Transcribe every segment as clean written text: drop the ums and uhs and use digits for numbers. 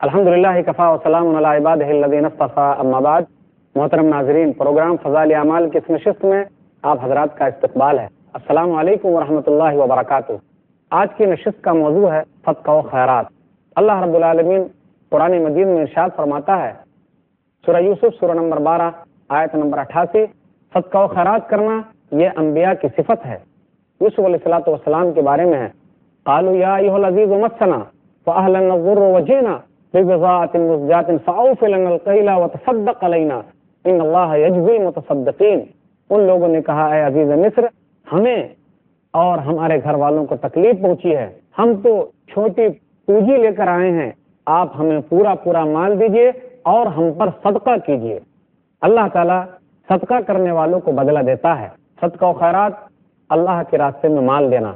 الحمدللہ کفا وسلام علی عبادہ الذین اصطفیٰ اما بعد. محترم ناظرین، پروگرام فضائل اعمال کی اس نشست میں آپ حضرات کا استقبال ہے. السلام علیکم ورحمۃ اللہ وبرکاتہ. آج کی نشست کا موضوع ہے صدقہ و خیرات. اللہ رب العالمین قرآن مجید میں ارشاد فرماتا ہے، سورہ یوسف سورہ نمبر 12 آیت نمبر 88، صدقہ و خیرات کرنا یہ انبیاء کی صفت ہے. یوسف علیہ السلام کے بارے میں ہے، قالوا یا ایھا العزیز مسنا فاهلنا الضر وجئنا ببضاعة مزجاة فأوف لنا الكيل وتصدق علينا ان اللہ یجزی المتصدقین. ان لوگوں نے کہا، اے عزیز مصر، ہمیں اور ہمارے گھر والوں کو تکلیف پہنچی ہے، ہم تو چھوٹی پونجی لے کر آئے ہیں، آپ ہمیں پورا مال دیجئے اور ہم پر صدقہ کیجئے. اللہ تعالیٰ صدقہ کرنے والوں کو بدلہ دیتا ہے. صدقہ و خیرات اللہ کے راستے میں مال دینا،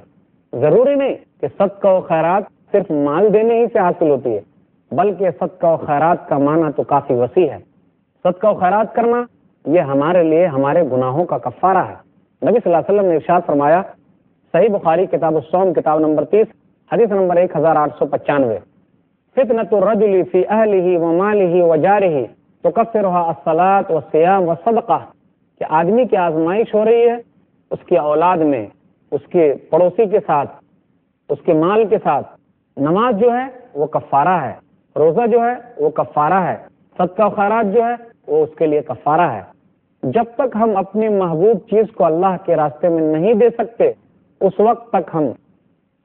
ضروری نہیں کہ صدقہ و خیرات صرف مال دینے ہی سے حاصل ہوتی ہے، بلکہ صدقہ و خیرات کا معنی تو کافی وسیع ہے. صدقہ و خیرات کرنا یہ ہمارے لیے ہمارے گناہوں کا کفارہ ہے. نبی صلی اللہ علیہ وسلم نے ارشاد فرمایا، صحیح بخاری کتاب الصوم کتاب نمبر 30 حدیث نمبر 1895، فتنة الرجل فی اہلہ ومالہ وجارہ تکفرها الصلاۃ والصیام والصدقہ، کہ آدمی کی آزمائش ہو رہی ہے اس کی اولاد میں، اس کے پڑوسی کے ساتھ، اس کے مال کے ساتھ. نماز جو ہے وہ کفارہ ہے، روزہ جو ہے وہ کفارہ ہے، صدقہ و خیرات جو ہے وہ اس کے لیے کفارہ ہے. جب تک ہم اپنی محبوب چیز کو اللہ کے راستے میں نہیں دے سکتے، اس وقت تک ہم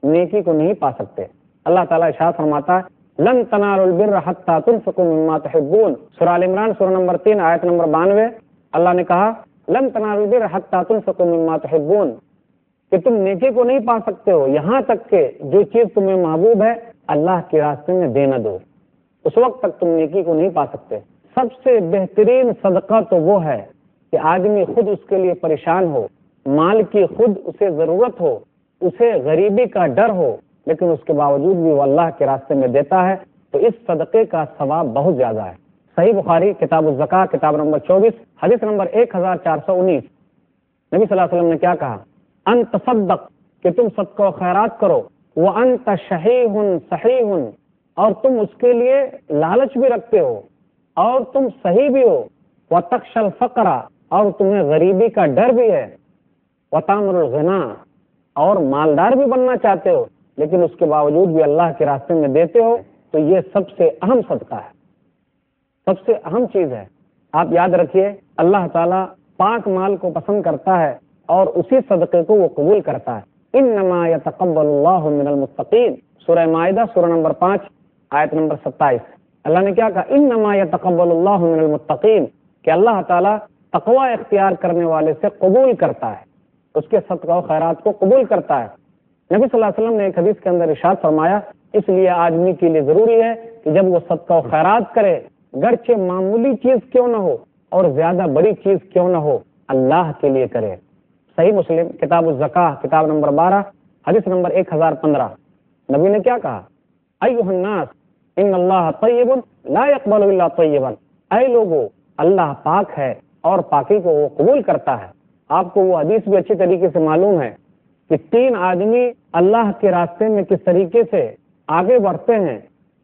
نیکی کو نہیں پا سکتے. اللہ تعالیٰ ارشاد فرماتا ہے، لن تنالوا البر حتى تنفقوا مما تحبون. سورہ ال عمران سورہ نمبر 3 آیت نمبر 92 اللہ نے کہا، لن تنالوا البر حتى تنفقوا مما تحبون، کہ تم نیکی کو نہیں پا سکتے ہو یہاں تک کہ جو چیز تمہیں محبوب ہے اللہ کے راستے میں دے نہ دو، اس وقت تک تم نیکی کو نہیں پا سکتے. سب سے بہترین صدقہ تو وہ ہے کہ آدمی خود اس کے لیے پریشان ہو، مال کی خود اسے ضرورت ہو، اسے غریبی کا ڈر ہو، لیکن اس کے باوجود بھی وہ اللہ کے راستے میں دیتا ہے، تو اس صدقے کا ثواب بہت زیادہ ہے. صحیح بخاری کتاب الزکاة کتاب نمبر 24 حدیث نمبر 1419، نبی صلی اللہ علیہ وسلم نے کیا کہا، ان تصدق، کہ تم صدقہ و خیرات کرو، وانت شحیح صحیح، اور تم اس کے لیے لالچ بھی رکھتے ہو اور تم صحیح بھی ہو، وتخشى الفقر، اور تمہیں غریبی کا ڈر بھی ہے، وتامر الغنا، اور مالدار بھی بننا چاہتے ہو لیکن اس کے باوجود بھی اللہ کے راستے میں دیتے ہو، تو یہ سب سے اہم صدقہ ہے، سب سے اہم چیز ہے. آپ یاد رکھیے، اللہ تعالیٰ پاک مال کو پسند کرتا ہے اور اسی صدقے کو وہ قبول کرتا ہے. انما یتقبل اللہ من المتقین، سورہ مائدہ سورہ نمبر 5 آیت نمبر 27. اللہ نے کیا کہا، انما یتقبل اللہ من المتقین، کہ اللہ تعالیٰ تقوی اختیار کرنے والے سے قبول کرتا ہے، اس کے صدقہ و خیرات کو قبول کرتا ہے. نبی صلی اللہ علیہ وسلم نے ایک حدیث کے اندر ارشاد فرمایا، اس لیے آدمی کے لیے ضروری ہے کہ جب وہ صدقہ و خیرات کرے، گرچہ معمولی چیز کیوں نہ ہو اور زیادہ بڑی چیز کیوں نہ ہو، اللہ کے لیے کرے. صحیح مسلم کتاب الزکاة کتاب نمبر 12 حدیث نمبر 1015، نبی نے کیا کہا، ایھا الناس ان اللہ طیب لا يقبل الا طیبا، اے لوگو، اللہ پاک ہے اور پاکی کو وہ قبول کرتا ہے. آپ کو وہ حدیث بھی اچھی طریقے سے معلوم ہے کہ 3 آدمی اللہ کے راستے میں کس طریقے سے آگے بڑھتے ہیں،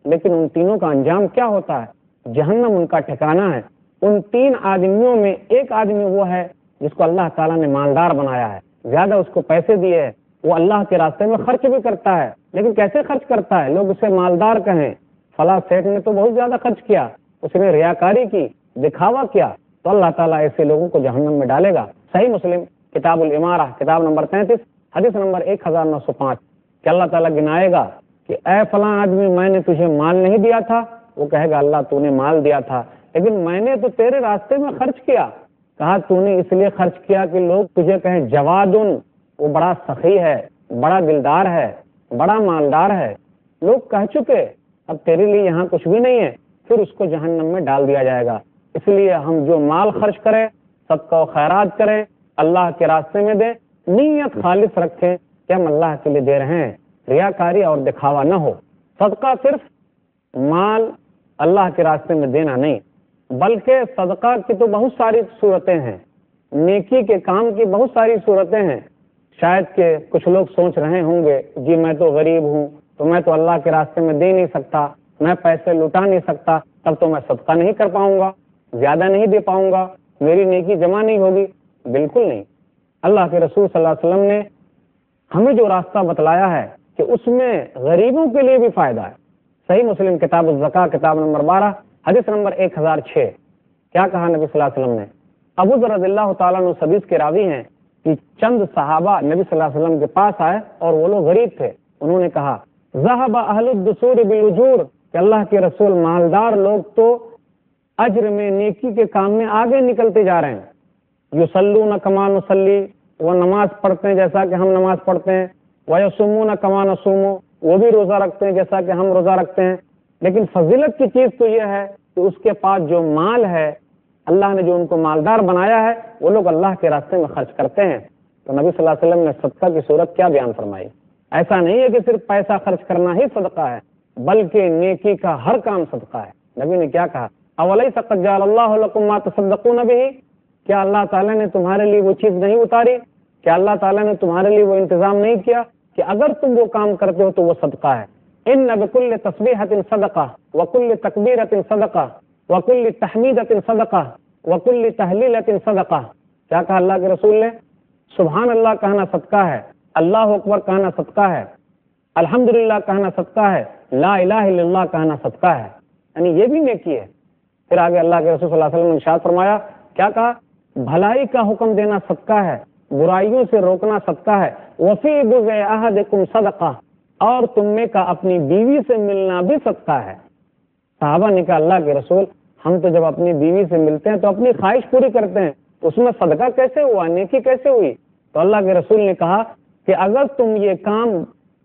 لیکن ان تینوں کا انجام کیا ہوتا ہے، جہنم ان کا ٹھکانہ ہے. ان 3 آدمیوں میں ایک آدمی وہ ہے جس کو اللہ تعالیٰ نے مالدار بنایا ہے، زیادہ اس کو پیسے دیے ہیں، وہ اللہ کے راستے میں خرچ بھی کرتا ہے، لیکن کیسے خرچ کرتا ہے، لوگ اسے مالدار کہیں، فلاں سیٹ نے تو بہت زیادہ خرچ کیا، اس نے ریاکاری کی، دکھاوا کیا، تو اللہ تعالیٰ ایسے لوگوں کو جہنم میں ڈالے گا. صحیح مسلم کتاب الامارہ کتاب نمبر 33 حدیث نمبر 1905، کہ اللہ تعالیٰ گنائے گا کہ اے فلاں آدمی، میں نے تجھے مال نہیں دیا تھا، وہ کہے گا اللہ تو نے مال دیا تھا لیکن میں نے تو تیرے راستے میں خرچ کیا. کہا تو نے اس لیے خرچ کیا کہ لوگ تجھے کہیں جوادن، وہ بڑا سخی ہے، بڑا دلدار ہے، بڑا مالدار ہے. لوگ کہہ چکے، اب تیرے لیے یہاں کچھ بھی نہیں ہے، پھر اس کو جہنم میں ڈال دیا جائے گا. اس لیے ہم جو مال خرچ کریں، صدقہ و خیرات کریں، اللہ کے راستے میں دیں، نیت خالص رکھیں کہ ہم اللہ کے لیے دے رہے ہیں، ریاکاری اور دکھاوا نہ ہو. صدقہ صرف مال اللہ کے راستے میں دینا نہیں، بلکہ صدقہ کی تو بہت ساری صورتیں ہیں، نیکی کے کام کی بہت ساری صورتیں ہیں. شاید کہ کچھ لوگ سوچ رہے ہوں گے، جی میں تو غریب ہوں تو میں تو اللہ کے راستے میں دے نہیں سکتا، میں پیسے لٹا نہیں سکتا، تب تو میں صدقہ نہیں کر پاؤں گا، زیادہ نہیں دے پاؤں گا، میری نیکی جمع نہیں ہوگی۔ بالکل نہیں۔ اللہ کے رسول صلی اللہ علیہ وسلم نے ہمیں جو راستہ بتلایا ہے کہ اس میں غریبوں کے لیے بھی فائدہ ہے۔ صحیح مسلم کتاب الزکاة کتاب نمبر 12 حدیث نمبر 1006 کیا کہا نبی صلی اللہ علیہ وسلم نے؟ ابو ذر رضی اللہ تعالیٰ عنہ حدیث کے راوی ہیں کہ چند صحابہ نبی صلی اللہ علیہ وسلم کے پاس آئے اور وہ لوگ غریب تھے۔ انہوں نے کہا ذهب اہل الدثور بالاجور، کہ اللہ کے رسول مالدار لوگ تو اجر میں، نیکی کے کام میں آگے نکلتے جا رہے ہیں۔ یصلون کما نصلی، وہ نماز پڑھتے ہیں جیسا کہ ہم نماز پڑھتے ہیں۔ ویصومون کما نصوم، وہ بھی روزہ رکھتے ہیں جیسا کہ ہم روزہ رکھتے ہیں۔ لیکن فضیلت کی چیز تو یہ ہے کہ اس کے پاس جو مال ہے، اللہ نے جو ان کو مالدار بنایا ہے، وہ لوگ اللہ کے راستے میں خرچ کرتے ہیں۔ تو نبی صلی اللہ علیہ وسلم نے صدقہ کی صورت کیا بیان فرمائی؟ ایسا نہیں ہے کہ صرف پیسہ خرچ کرنا ہی صدقہ ہے، بلکہ نیکی کا ہر کام صدقہ ہے۔ نبی نے کیا کہا؟ اولیس قد جعل اللہ لکم ما تصدقون بہ، کیا اللہ تعالیٰ نے تمہارے لیے وہ چیز نہیں اتاری؟ کیا اللہ تعالیٰ نے تمہارے لیے وہ انتظام نہیں کیا کہ اگر تم وہ کام کرتے ہو تو وہ صدقہ ہے؟ ان بکل تسبیحۃ صدقہ وکل تکبیرۃ صدقہ وکل تحمیدۃ صدقہ وکل تہلیلۃ صدقہ۔ کیا کہا اللہ کے رسول نے؟ سبحان اللہ کہنا صدقہ ہے، اللہ اکبر کہنا صدقہ ہے، الحمدللہ کہنا صدقہ ہے، لا الہ الا اللہ کہنا صدقہ ہے، یعنی یہ بھی نیکی ہے۔ پھر آگے اللہ کے رسول صلی اللہ علیہ وسلم نے ارشاد فرمایا، کیا کہا؟ بھلائی کا حکم دینا صدقہ ہے، برائیوں سے روکنا صدقہ ہے، وفی بضع احدکم صدقہ، اور تم میں کا اپنی بیوی سے ملنا بھی صدقہ ہے۔ صحابہ نے کہا اللہ کے رسول، ہم تو جب اپنی بیوی سے ملتے ہیں تو اپنی خواہش پوری کرتے ہیں، تو اس میں صدقہ کیسے ہوا، نیکی کیسے ہوئی؟ تو اللہ کے رسول نے کہا کہ اگر تم یہ کام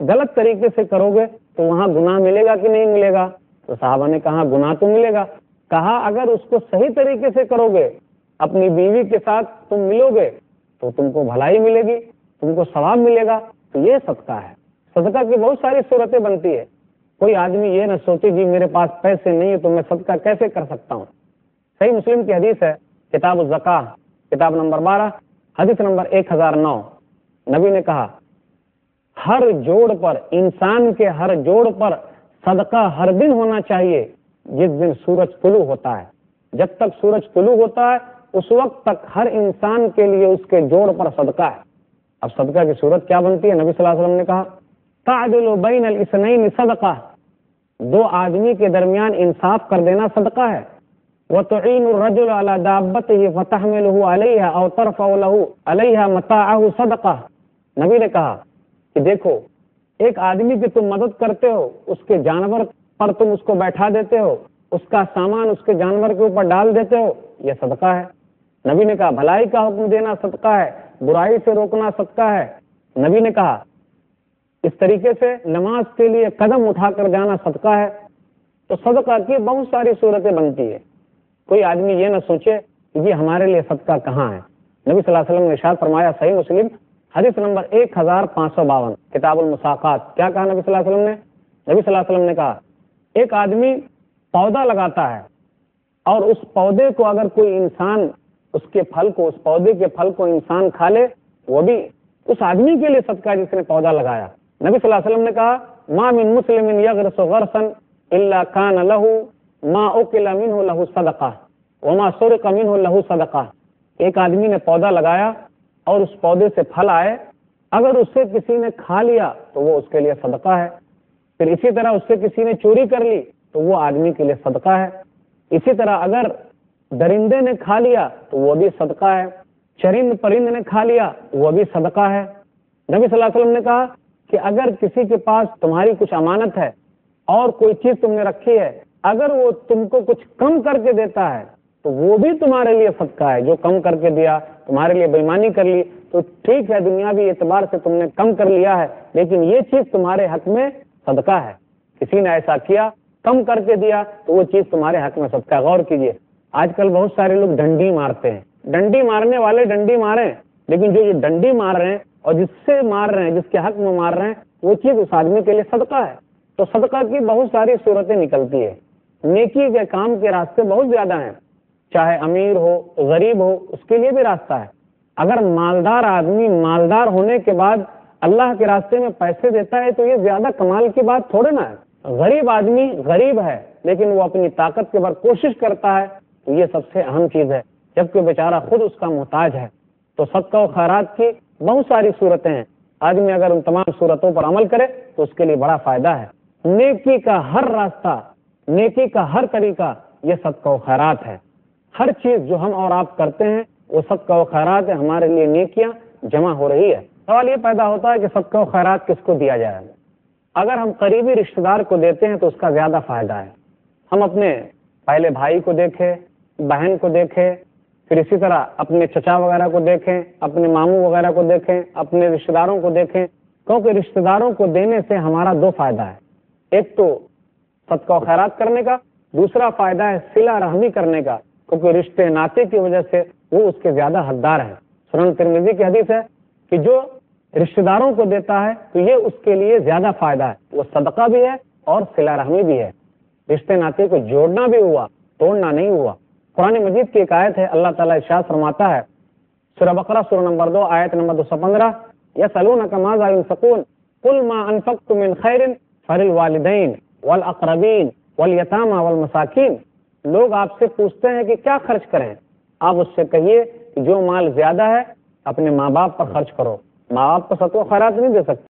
غلط طریقے سے کرو گے تو وہاں گناہ ملے گا کہ نہیں ملے گا؟ تو صحابہ نے کہا گناہ تو ملے گا۔ کہا اگر اس کو صحیح طریقے سے کرو گے، اپنی بیوی کے ساتھ تم ملو گے تو تم کو بھلائی ملے گی، تم کو ثواب ملے گا۔ تو یہ صدقہ ہے۔ صدقہ کی بہت ساری صورتیں بنتی ہے۔ کوئی آدمی یہ نہ سوچے جی میرے پاس پیسے نہیں ہے تو میں صدقہ کیسے کر سکتا ہوں۔ صحیح مسلم کی حدیث ہے کتاب الزکاة کتاب نمبر 12 حدیث نمبر 1009 نبی نے کہا ہر جوڑ پر، انسان کے ہر جوڑ پر صدقہ ہر دن ہونا چاہیے جس دن سورج طلوع ہوتا ہے۔ جب تک سورج طلوع ہوتا ہے اس وقت تک ہر انسان کے لیے اس کے جوڑ پر صدقہ ہے۔ اب صدقہ کی صورت کیا بنتی ہے؟ نبی صلی اللہ علیہ وسلم نے کہا تعدل بین الاثنین صدقہ، دو آدمی کے درمیان انصاف کر دینا صدقہ ہے۔ وتعین الرجل علی دابتہ فتحملہ علیہا او ترفع لہ علیہا متاعہ صدقہ۔ نبی نے کہا کہ دیکھو، ایک آدمی کی تم مدد کرتے ہو، اس کے جانور پر تم اس کو بیٹھا دیتے ہو، اس کا سامان اس کے جانور کے اوپر ڈال دیتے ہو، یہ صدقہ ہے۔ نبی نے کہا بھلائی کا حکم دینا صدقہ ہے، برائی سے روکنا صدقہ ہے۔ نبی نے کہا اس طریقے سے نماز کے لیے قدم اٹھا کر جانا صدقہ ہے۔ تو صدقہ کی بہت ساری صورتیں بنتی ہے۔ کوئی آدمی یہ نہ سوچے کہ یہ ہمارے لیے صدقہ کہاں ہے۔ نبی صلی اللہ علیہ وسلم نے ارشاد فرمایا صحیح مسلم حدیث نمبر 1552 کتاب المساقات، کیا کہا نبی صلی اللہ علیہ وسلم نے؟ نبی صلی اللہ علیہ وسلم نے کہا ایک آدمی پودا لگاتا ہے اور اس پودے کو اگر کوئی انسان اس کے پھل کو، اس پودے کے پھل کو انسان کھا لے، وہ بھی اس آدمی کے لیے صدقہ ہے جس نے پودا لگایا۔ نبی صلی اللہ علیہ وسلم نے کہا ما من مسلم یغرس غرسا الا کان له ما اکل منہ له صدقہ وما سرق منہ له صدقہ۔ ایک آدمی نے پودا لگایا اور اس پودے سے پھل آئے، اگر اس سے کسی نے کھا لیا تو وہ اس کے لیے صدقہ ہے۔ پھر اسی طرح اس سے کسی نے چوری کر لی تو وہ آدمی کے لیے صدقہ ہے۔ اسی طرح اگر درندے نے کھا لیا تو وہ بھی صدقہ ہے، چرند پرند نے کھا لیا وہ بھی صدقہ ہے۔ نبی صلی اللہ علیہ وسلم نے کہا کہ اگر کسی کے پاس تمہاری کچھ امانت ہے اور کوئی چیز تم نے رکھی ہے، اگر وہ تم کو کچھ کم کر کے دیتا ہے تو وہ بھی تمہارے لیے صدقہ ہے۔ جو کم کر کے دیا، تمہارے لیے بےایمانی کر لی تو ٹھیک ہے، دنیاوی اعتبار سے تم نے کم کر لیا ہے، لیکن یہ چیز تمہارے حق میں صدقہ ہے۔ کسی نے ایسا کیا، کم کر کے دیا، تو وہ چیز تمہارے حق میں صدقہ ہے۔ غور کیجئے، آج کل بہت سارے لوگ ڈنڈی مارتے ہیں، ڈنڈی مارنے والے ڈنڈی ماریں، لیکن جو ڈنڈی مار رہے ہیں اور جس سے مار رہے ہیں، جس کے حق میں مار رہے ہیں، وہ چیز اس آدمی کے لیے صدقہ ہے۔ تو صدقہ کی بہت ساری صورتیں نکلتی ہے۔ نیکی کے کام کے راستے بہت زیادہ ہیں، چاہے امیر ہو غریب ہو، اس کے لیے بھی راستہ ہے۔ اگر مالدار آدمی مالدار ہونے کے بعد اللہ کے راستے میں پیسے دیتا ہے تو یہ زیادہ کمال کی بات تھوڑے نہ ہے۔ غریب آدمی غریب ہے لیکن وہ اپنی طاقت کے بر کوشش کرتا ہے تو یہ سب سے اہم چیز ہے، جبکہ بیچارہ خود اس کا محتاج ہے۔ تو صدقہ و خیرات کی بہت ساری صورتیں ہیں، آدمی اگر ان تمام صورتوں پر عمل کرے تو اس کے لیے بڑا فائدہ ہے۔ نیکی کا ہر راستہ، نیکی کا ہر طریقہ یہ صدقہ و خیرات ہے۔ ہر چیز جو ہم اور آپ کرتے ہیں وہ صدقہ و خیرات ہے، ہمارے لیے نیکیاں جمع ہو رہی ہے۔ سوال یہ پیدا ہوتا ہے کہ صدقہ و خیرات کس کو دیا جائے؟ اگر ہم قریبی رشتہ دار کو دیتے ہیں تو اس کا زیادہ فائدہ ہے۔ ہم اپنے پہلے بھائی کو دیکھیں، بہن کو دیکھیں، پھر اسی طرح اپنے چچا وغیرہ کو دیکھیں، اپنے ماموں وغیرہ کو دیکھیں، اپنے رشتہ داروں کو دیکھیں، کیونکہ رشتہ داروں کو دینے سے ہمارا دو فائدہ ہے، ایک تو صدقہ و خیرات کرنے کا، دوسرا فائدہ ہے صلہ رحمی کرنے کا، کیونکہ رشتے ناطے کی وجہ سے وہ اس کے زیادہ حقدار ہیں۔ سنن ترمذی کی حدیث ہے کہ جو رشتہ داروں کو دیتا ہے تو یہ اس کے لیے زیادہ فائدہ ہے، وہ صدقہ بھی ہے اور صلہ رحمی بھی ہے، رشتے ناطے کو جوڑنا بھی ہوا، توڑنا نہیں ہوا۔ قرآن مجید کی ایک آیت ہے، اللہ تعالیٰ ارشاد فرماتا ہے سورہ بقرہ سورہ نمبر 2 آیت نمبر 215، یسألونک ماذا ينفقون قل ما انفقتم من خیر فللوالدین والاقربین والیتامى والمساکین۔ لوگ آپ سے پوچھتے ہیں کہ کیا خرچ کریں، آپ اس سے کہیے کہ جو مال زیادہ ہے اپنے ماں باپ پر خرچ کرو۔ ماں باپ کو صدقہ و خیرات نہیں دے سکتے،